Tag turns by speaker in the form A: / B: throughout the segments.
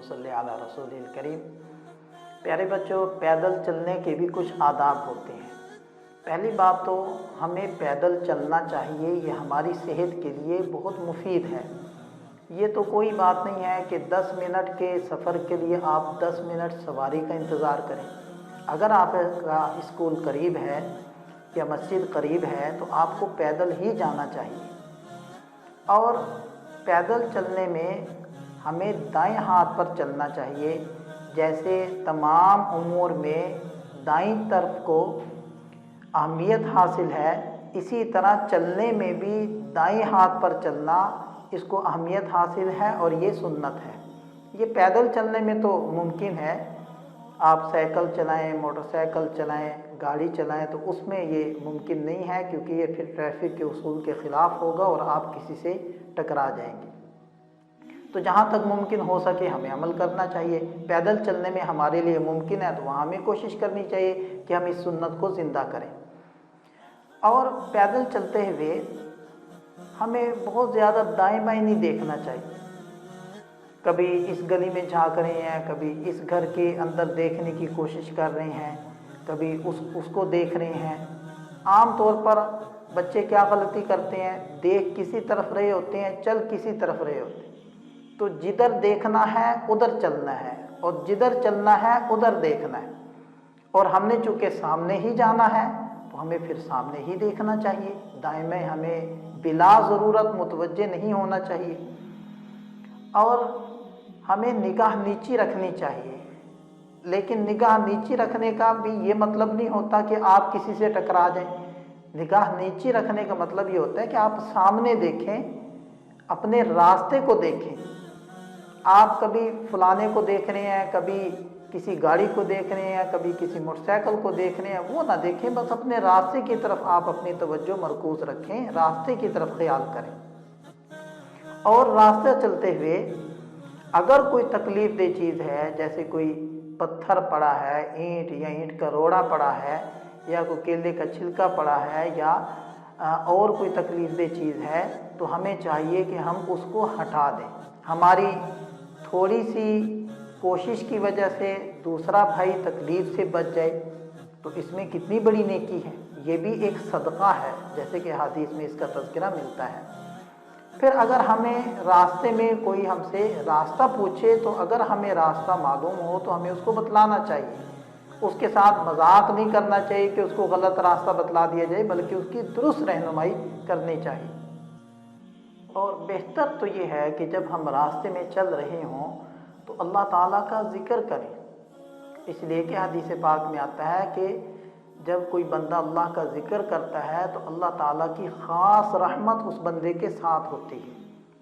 A: اللہم صلی علی رسول الکریم۔ پیارے بچوں، پیدل چلنے کے بھی کچھ آداب ہوتے ہیں۔ پہلی بات تو ہمیں پیدل چلنا چاہیے، یہ ہماری صحت کے لیے بہت مفید ہے۔ یہ تو کوئی بات نہیں ہے کہ 10 منٹ کے سفر کے لیے آپ 10 منٹ سواری کا انتظار کریں۔ اگر آپ کا اسکول قریب ہے یا مسجد قریب ہے تو آپ کو پیدل ہی جانا چاہیے۔ اور پیدل چلنے میں ہمیں دائیں ہاتھ پر چلنا چاہیے، جیسے تمام امور میں دائیں طرف کو اہمیت حاصل ہے، اسی طرح چلنے میں بھی دائیں ہاتھ پر چلنا اس کو اہمیت حاصل ہے اور یہ سنت ہے۔ یہ پیدل چلنے میں تو ممکن ہے، آپ سائیکل چلائیں، موٹر سائیکل چلائیں، گاڑی چلائیں تو اس میں یہ ممکن نہیں ہے، کیونکہ یہ پھر ٹریفک کے اصول کے خلاف ہوگا اور آپ کسی سے ٹکرا جائیں گے۔ تو جہاں تک ممکن ہو سکے ہمیں عمل کرنا چاہیے۔ پیدل چلنے میں ہمارے لیے ممکن ہے تو وہاں ہمیں کوشش کرنی چاہیے کہ ہم اس سنت کو زندہ کریں۔ اور پیدل چلتے ہوئے ہمیں بہت زیادہ دائیں بائیں نہیں دیکھنا چاہیے۔ کبھی اس گلی میں جھانک رہے ہیں، کبھی اس گھر کے اندر دیکھنے کی کوشش کر رہے ہیں، کبھی اس کو دیکھ رہے ہیں۔ عام طور پر بچے کیا غلطی کرتے ہیں، دیکھ کسی طرف رہے ہوتے ہیں، چل کسی طرف رہے ہوتے ہیں۔ تو جدھر دیکھنا ہے ادھر چلنا ہے اور جدھر چلنا ہے ادھر دیکھنا ہے، اور ہم نے چونکہ سامنے ہی جانا ہے تو ہمیں پھر سامنے ہی دیکھنا چاہیے، دائیں میں ہمیں بلا ضرورت متوجہ نہیں ہونا چاہیے۔ اور ہمیں نگاہ نیچی رکھنی چاہیے، لیکن نگاہ نیچی رکھنے کا بھی یہ مطلب نہیں ہوتا کہ آپ کسی سے ٹکرا جائیں۔ نگاہ نیچی رکھنے کا مطلب یہ ہوتا ہے کہ آپ سامنے دیکھیں، اپنے راستے کو دیکھیں۔ آپ کبھی فلانے کو دیکھ رہے ہیں، کبھی کسی گاڑی کو دیکھ رہے ہیں، کبھی کسی موٹر سائیکل کو دیکھ رہے ہیں، وہ نہ دیکھیں، بس اپنے راستے کی طرف آپ اپنی توجہ مرکوز رکھیں، راستے کی طرف خیال کریں۔ اور راستہ چلتے ہوئے اگر کوئی تکلیف دہ چیز ہے، جیسے کوئی پتھر پڑا ہے، اینٹ یا اینٹ کا روڑا پڑا ہے، یا کوئی کیلے کا چھلکا پڑا ہے، یا اور کوئی تکلیف دہ چیز ہے، تو ہمیں چاہیے کہ ہم اس کو ہٹا دیں۔ ہماری تھوڑی سی کوشش کی وجہ سے دوسرا بھائی تکلیف سے بچ جائے تو اس میں کتنی بڑی نیکی ہے۔ یہ بھی ایک صدقہ ہے، جیسے کہ حدیث میں اس کا تذکرہ ملتا ہے۔ پھر اگر ہمیں راستے میں کوئی ہم سے راستہ پوچھے تو اگر ہمیں راستہ معلوم ہو تو ہمیں اس کو بتلانا چاہیے، اس کے ساتھ مذاق نہیں کرنا چاہیے کہ اس کو غلط راستہ بتلا دیا جائے، بلکہ اس کی درست رہنمائی کرنی چاہیے۔ اور بہتر تو یہ ہے کہ جب ہم راستے میں چل رہے ہوں تو اللہ تعالیٰ کا ذکر کریں، اس لیے کہ حدیث پاک میں آتا ہے کہ جب کوئی بندہ اللہ کا ذکر کرتا ہے تو اللہ تعالیٰ کی خاص رحمت اس بندے کے ساتھ ہوتی ہے۔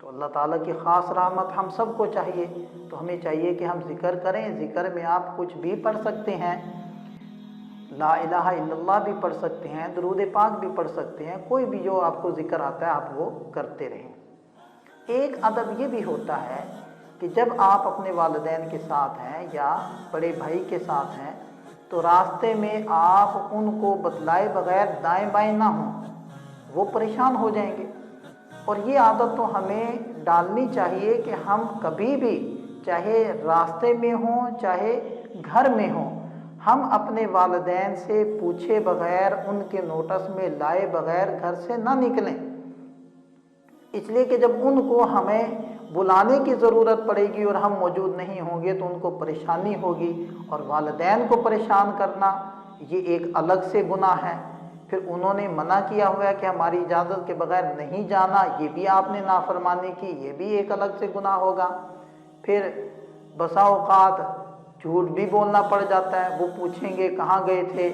A: تو اللہ تعالیٰ کی خاص رحمت ہم سب کو چاہیے، تو ہمیں چاہیے کہ ہم ذکر کریں۔ ذکر میں آپ کچھ بھی پڑھ سکتے ہیں، لا الہ الا اللہ بھی پڑھ سکتے ہیں، درود پاک بھی پڑھ سکتے ہیں، کوئی بھی جو آپ کو ذکر آتا ہے آپ وہ کرتے رہیں۔ ایک ادب یہ بھی ہوتا ہے کہ جب آپ اپنے والدین کے ساتھ ہیں یا بڑے بھائی کے ساتھ ہیں تو راستے میں آپ ان کو بتلائے بغیر دائیں بائیں نہ ہوں، وہ پریشان ہو جائیں گے۔ اور یہ عادت تو ہمیں ڈالنی چاہیے کہ ہم کبھی بھی، چاہے راستے میں ہوں چاہے گھر میں ہوں، ہم اپنے والدین سے پوچھے بغیر، ان کے نوٹس میں لائے بغیر گھر سے نہ نکلیں، اس لیے کہ جب ان کو ہمیں بلانے کی ضرورت پڑے گی اور ہم موجود نہیں ہوں گے تو ان کو پریشانی ہوگی، اور والدین کو پریشان کرنا یہ ایک الگ سے گناہ ہے۔ پھر انہوں نے منع کیا ہوا ہے کہ ہماری اجازت کے بغیر نہیں جانا، یہ بھی آپ نے نافرمانی کی، یہ بھی ایک الگ سے گناہ ہوگا۔ پھر بسا اوقات جھوٹ بھی بولنا پڑ جاتا ہے، وہ پوچھیں گے کہاں گئے تھے،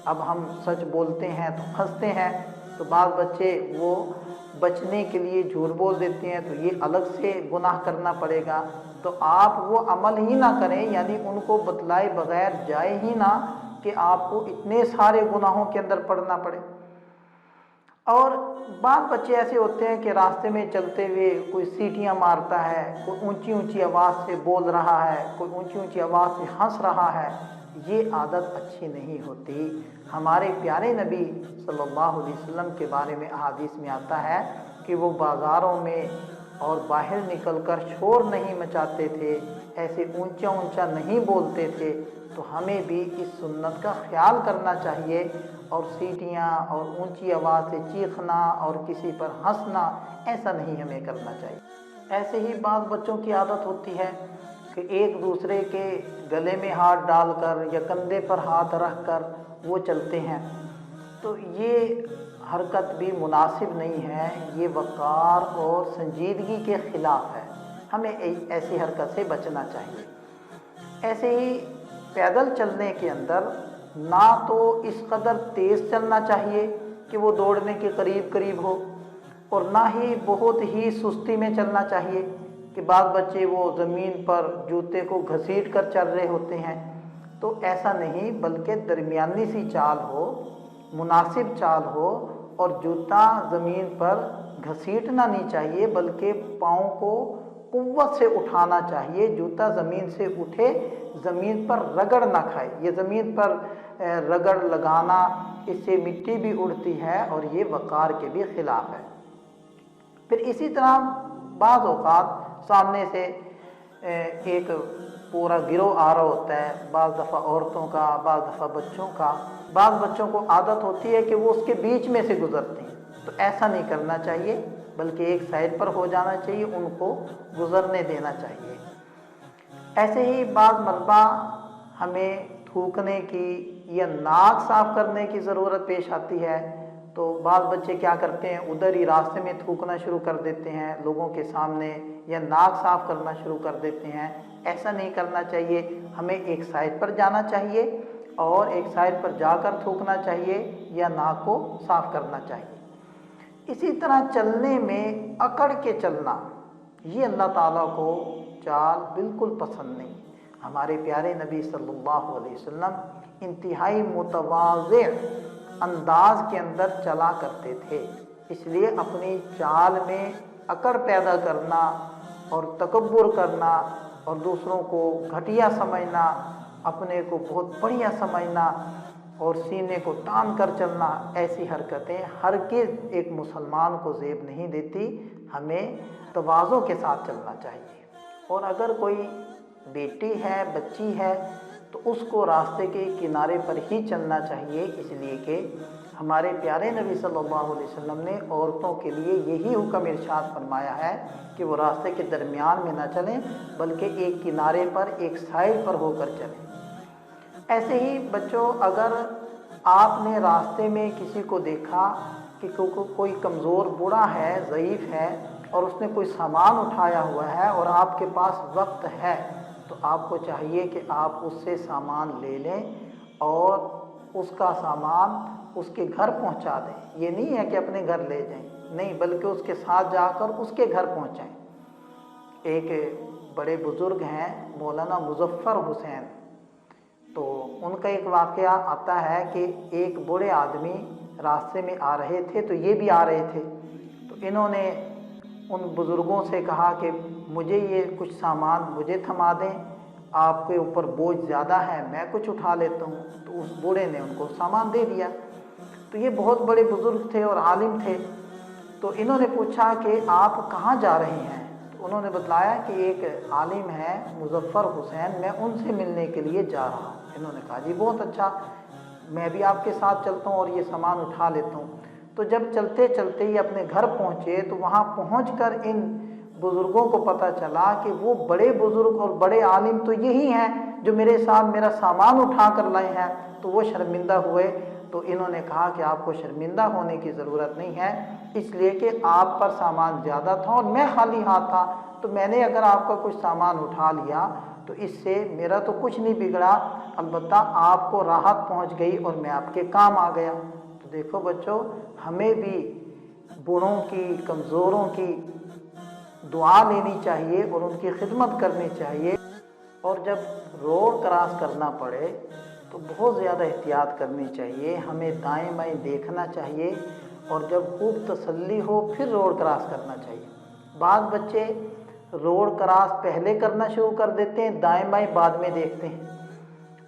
A: اب ہم سچ بولتے ہیں تو پھنستے ہیں، تو بعض بچے وہ بچنے کے لیے جھوٹ بول دیتے ہیں، تو یہ الگ سے گناہ کرنا پڑے گا۔ تو آپ وہ عمل ہی نہ کریں، یعنی ان کو بتلائے بغیر جائے ہی نہ کہ آپ کو اتنے سارے گناہوں کے اندر پڑنا پڑے۔ اور بعض بچے ایسے ہوتے ہیں کہ راستے میں چلتے ہوئے کوئی سیٹیاں مارتا ہے، کوئی اونچی اونچی آواز سے بول رہا ہے، کوئی اونچی اونچی آواز سے ہنس رہا ہے، یہ عادت اچھی نہیں ہوتی۔ ہمارے پیارے نبی صلی اللہ علیہ وسلم کے بارے میں احادیث میں آتا ہے کہ وہ بازاروں میں اور باہر نکل کر شور نہیں مچاتے تھے، ایسے اونچا اونچا نہیں بولتے تھے، تو ہمیں بھی اس سنت کا خیال کرنا چاہیے، اور سیٹیاں اور اونچی آواز سے چیخنا اور کسی پر ہنسنا ایسا نہیں ہمیں کرنا چاہیے۔ ایسے ہی بعض بچوں کی عادت ہوتی ہے کہ ایک دوسرے کے گلے میں ہاتھ ڈال کر یا کندھے پر ہاتھ رکھ کر وہ چلتے ہیں، تو یہ حرکت بھی مناسب نہیں ہے، یہ وقار اور سنجیدگی کے خلاف ہے، ہمیں ایسی حرکت سے بچنا چاہیے۔ ایسے ہی پیدل چلنے کے اندر نہ تو اس قدر تیز چلنا چاہیے کہ وہ دوڑنے کے قریب ہو، اور نہ ہی بہت ہی سستی میں چلنا چاہیے کہ بعض بچے وہ زمین پر جوتے کو گھسیٹ کر چل رہے ہوتے ہیں، تو ایسا نہیں، بلکہ درمیانی سی چال ہو، مناسب چال ہو، اور جوتا زمین پر گھسیٹنا نہیں چاہیے بلکہ پاؤں کو قوت سے اٹھانا چاہیے، جوتا زمین سے اٹھے، زمین پر رگڑ نہ کھائے۔ یہ زمین پر رگڑ لگانا، اس سے مٹی بھی اڑتی ہے اور یہ وقار کے بھی خلاف ہے۔ پھر اسی طرح بعض اوقات سامنے سے ایک پورا گروہ آ رہا ہوتا ہے، بعض دفعہ عورتوں کا، بعض دفعہ بچوں کا، بعض بچوں کو عادت ہوتی ہے کہ وہ اس کے بیچ میں سے گزرتے ہیں، تو ایسا نہیں کرنا چاہیے بلکہ ایک سائڈ پر ہو جانا چاہیے، ان کو گزرنے دینا چاہیے۔ ایسے ہی بعض مرتبہ ہمیں تھوکنے کی یا ناک صاف کرنے کی ضرورت پیش آتی ہے، تو بعض بچے کیا کرتے ہیں، ادھر ہی راستے میں تھوکنا شروع کر دیتے ہیں لوگوں کے سامنے، یا ناک صاف کرنا شروع کر دیتے ہیں۔ ایسا نہیں کرنا چاہیے، ہمیں ایک سائڈ پر جانا چاہیے اور ایک سائڈ پر جا کر تھوکنا چاہیے یا ناک کو صاف کرنا چاہیے۔ اسی طرح چلنے میں اکڑ کے چلنا، یہ اللہ تعالیٰ کو چال بالکل پسند نہیں۔ ہمارے پیارے نبی صلی اللہ علیہ وسلم انتہائی متواضع انداز کے اندر چلا کرتے تھے، اس لیے اپنی چال میں اکڑ پیدا کرنا اور تکبر کرنا اور دوسروں کو گھٹیا سمجھنا، اپنے کو بہت بڑھیا سمجھنا اور سینے کو تان کر چلنا، ایسی حرکتیں ہرگز ایک مسلمان کو زیب نہیں دیتی۔ ہمیں تواضع کے ساتھ چلنا چاہیے، اور اگر کوئی بیٹی ہے، بچی ہے، تو اس کو راستے کے کنارے پر ہی چلنا چاہیے، اس لیے کہ ہمارے پیارے نبی صلی اللہ علیہ وسلم نے عورتوں کے لیے یہی حکم ارشاد فرمایا ہے کہ وہ راستے کے درمیان میں نہ چلیں بلکہ ایک کنارے پر، ایک سائڈ پر ہو کر چلیں۔ ایسے ہی بچوں، اگر آپ نے راستے میں کسی کو دیکھا کہ کوئی کمزور بوڑھا ہے، ضعیف ہے، اور اس نے کوئی سامان اٹھایا ہوا ہے اور آپ کے پاس وقت ہے، تو آپ کو چاہیے کہ آپ اس سے سامان لے لیں اور اس کا سامان اس کے گھر پہنچا دیں۔ یہ نہیں ہے کہ اپنے گھر لے جائیں، نہیں، بلکہ اس کے ساتھ جا کر اس کے گھر پہنچائیں۔ ایک بڑے بزرگ ہیں مولانا مظفر حسین، تو ان کا ایک واقعہ آتا ہے کہ ایک بوڑھے آدمی راستے میں آ رہے تھے، تو یہ بھی آ رہے تھے، تو انہوں نے ان بزرگوں سے کہا کہ مجھے یہ کچھ سامان مجھے تھما دیں، آپ کے اوپر بوجھ زیادہ ہے، میں کچھ اٹھا لیتا ہوں۔ تو اس بوڑھے نے ان کو سامان دے دیا۔ تو یہ بہت بڑے بزرگ تھے اور عالم تھے، تو انہوں نے پوچھا کہ آپ کہاں جا رہے ہیں؟ تو انہوں نے بتلایا کہ ایک عالم ہے مظفر حسین، میں ان سے ملنے کے لیے جا رہا ہوں۔ انہوں نے کہا جی بہت اچھا، میں بھی آپ کے ساتھ چلتا ہوں اور یہ سامان اٹھا لیتا ہوں۔ تو جب چلتے چلتے یہ اپنے گھر پہنچے، تو وہاں پہنچ کر ان بزرگوں کو پتہ چلا کہ وہ بڑے بزرگ اور بڑے عالم تو یہی ہیں جو میرے ساتھ میرا سامان اٹھا کر لائے ہیں۔ تو وہ شرمندہ ہوئے، تو انہوں نے کہا کہ آپ کو شرمندہ ہونے کی ضرورت نہیں ہے، اس لیے کہ آپ پر سامان زیادہ تھا اور میں خالی ہاتھ تھا، تو میں نے اگر آپ کا کچھ سامان اٹھا لیا تو اس سے میرا تو کچھ نہیں بگڑا، البتہ آپ کو راحت پہنچ گئی اور میں آپ کے کام آ گیا۔ تو دیکھو بچوں، ہمیں بھی بوڑھوں کی، کمزوروں کی دعا لینی چاہیے اور ان کی خدمت کرنی چاہیے، اور جب روڈ کراس کرنا پڑے تو بہت زیادہ احتیاط کرنی چاہیے، ہمیں دائیں بائیں دیکھنا چاہیے، اور جب خوب تسلی ہو پھر روڈ کراس کرنا چاہیے۔ بعض بچے روڈ کراس پہلے کرنا شروع کر دیتے ہیں، دائیں بائیں بعد میں دیکھتے ہیں،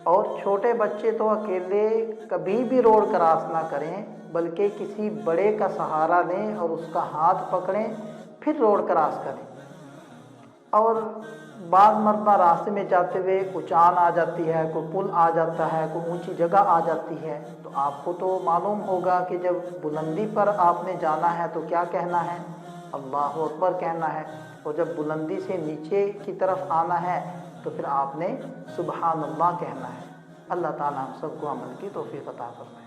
A: اور چھوٹے بچے تو اکیلے کبھی بھی روڈ کراس نہ کریں بلکہ کسی بڑے کا سہارا لیں اور اس کا ہاتھ پکڑیں پھر روڈ کراس کریں۔ اور بعض مرتبہ راستے میں جاتے ہوئے کوئی چاند آ جاتی ہے، کوئی پل آ جاتا ہے، کوئی اونچی جگہ آ جاتی ہے، تو آپ کو تو معلوم ہوگا کہ جب بلندی پر آپ نے جانا ہے تو کیا کہنا ہے؟ اللہ اکبر کہنا ہے، اور جب بلندی سے نیچے کی طرف آنا ہے تو پھر آپ نے سبحان اللہ کہنا ہے۔ اللہ تعالیٰ ہم سب کو عمل کی توفیق عطا فرمائے۔